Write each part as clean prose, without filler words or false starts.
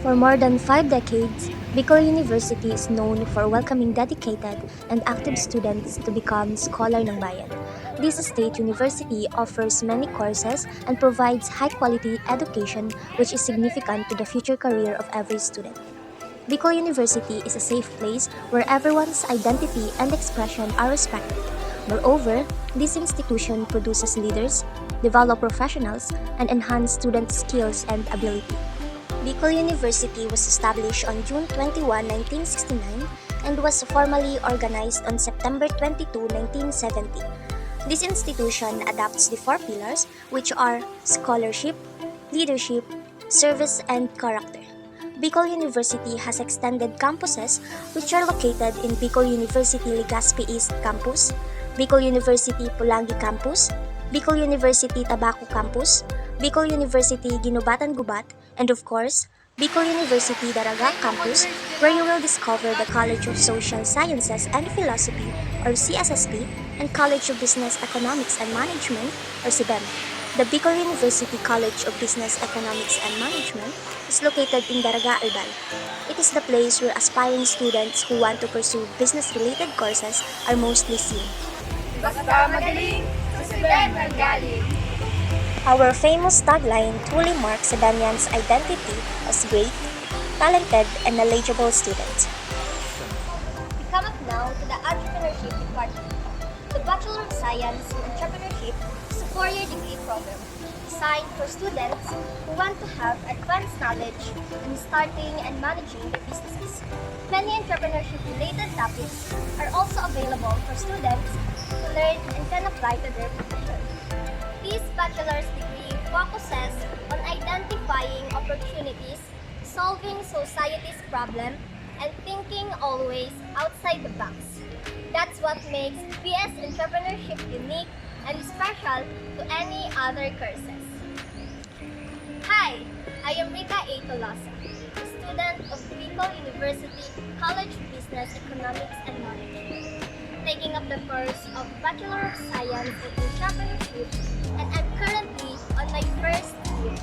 For more than 5 decades, Bicol University is known for welcoming dedicated and active students to become Scholar ng Bayan. This state university offers many courses and provides high-quality education which is significant to the future career of every student. Bicol University is a safe place where everyone's identity and expression are respected. Moreover, this institution produces leaders, develop professionals, and enhance students' skills and ability. Bicol University was established on June 21, 1969 and was formally organized on September 22, 1970. This institution adopts the four pillars, which are scholarship, leadership, service, and character. Bicol University has extended campuses which are located in Bicol University Legazpi East Campus, Bicol University Pulangi Campus, Bicol University Tabaco Campus, Bicol University Ginubatan Gubat, and of course, Bicol University Daraga Campus, where you will discover the College of Social Sciences and Philosophy, or CSSP, and College of Business Economics and Management, or CBEM. The Bicol University College of Business Economics and Management is located in Daraga Albay. It is the place where aspiring students who want to pursue business-related courses are mostly seen. Basta magaling, susundan ng galing. Our famous tagline truly marks Sedanian's identity as great, talented, and knowledgeable students. We come up now to the Entrepreneurship Department. The Bachelor of Science in Entrepreneurship is a four-year degree program designed for students who want to have advanced knowledge in starting and managing their businesses. Many entrepreneurship-related topics are also available for students to learn and can apply to their profession. This bachelor's degree focuses on identifying opportunities, solving society's problems, and thinking always outside the box. That's what makes BS Entrepreneurship unique and special to any other courses. Hi, I am Rika A. Tolosa, a student of Bicol University College of Business Economics and Management, taking up the course of Bachelor of Science in Entrepreneurship, and I'm currently on my first year.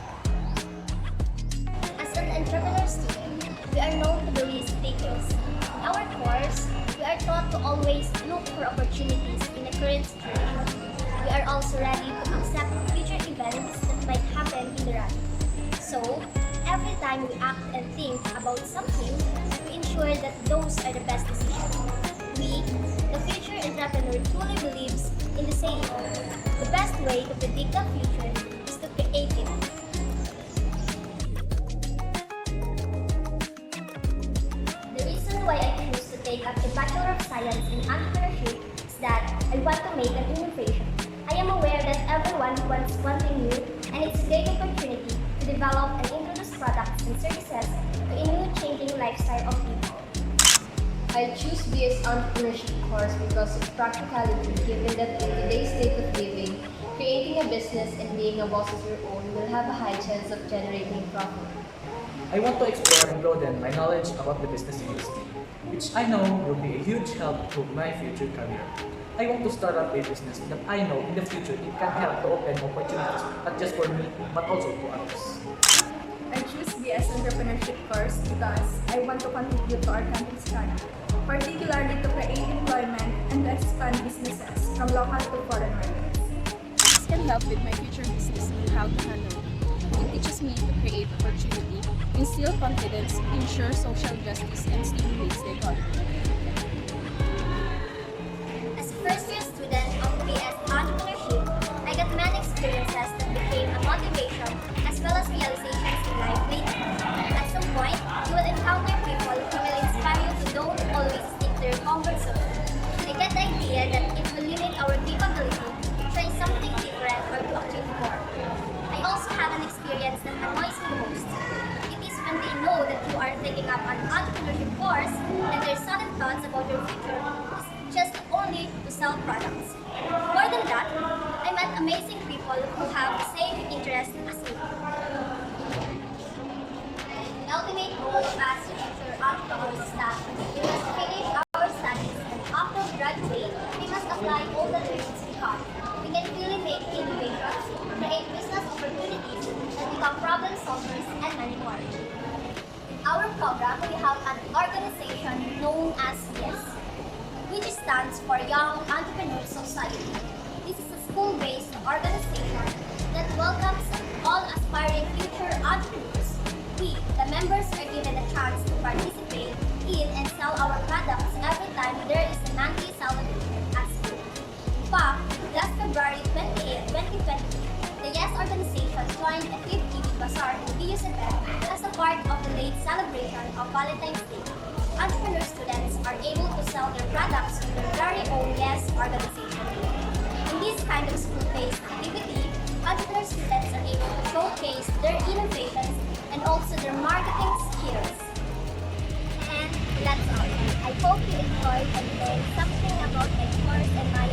As an entrepreneur student, we are known to be risk takers. In our course, we are taught to always look for opportunities in the current situation. We are also ready to accept future events that might happen in the run. So, every time we act and think about something, we ensure that those are the best decisions. We, the future entrepreneur, truly believes in the saying, the best way to predict the future is to create it. The reason why I choose to take up a Bachelor of Science in Entrepreneurship is that I want to make an innovation. I am aware that everyone wants something new, and it's a great opportunity to develop and introduce products and services to a new changing lifestyle of people. I choose this entrepreneurship course because of practicality, given that in today's state of living, creating a business and being a boss of your own will have a high chance of generating profit. I want to explore and broaden my knowledge about the business industry, which I know will be a huge help to my future career. I want to start up a business that I know in the future it can help to open opportunities not just for me but also to others. I choose BS Entrepreneurship course because I want to contribute to our country's economy, particularly to create employment and to expand businesses from local to foreign markets. This can help with my future business and how to handle it. It teaches me to create opportunity, instill confidence, ensure social justice, and stimulates the economy. As a first-year student of BS Entrepreneurship, I got many experiences that became a motivation as well as realizations in life later. At some point, you will encounter people who will inspire you to don't always stick to your comfort zone. I get the idea that it will limit our capability to try something different or to achieve more. I also have an experience that annoys me the most. It is when they know that you are taking up an entrepreneurship course and their sudden thoughts about your future is just only to sell products. More than that, I met amazing people who have the same interests as me. The ultimate goal as future entrepreneurs is that we must finish our studies and after we graduate, we must apply all the learnings we got. We can really make innovations, create business opportunities, and become problem solvers and many more. have an organization known as YES, which stands for Young Entrepreneurs Society. This is a school-based organization that welcomes all aspiring future entrepreneurs. We, the members, are given a chance to participate in and sell our products every time there is a monthly celebration at school. In fact, last February 28, 2020, the YES organization joined a 50 Bazaar in Villa's event as a part of the late celebration of Valentine's Day. Entrepreneur students are able to sell their products to their very own YES organization. In this kind of school-based activity, entrepreneur students are able to showcase their innovations and also their marketing skills. And that's all. I hope you enjoyed and learned something about my course and my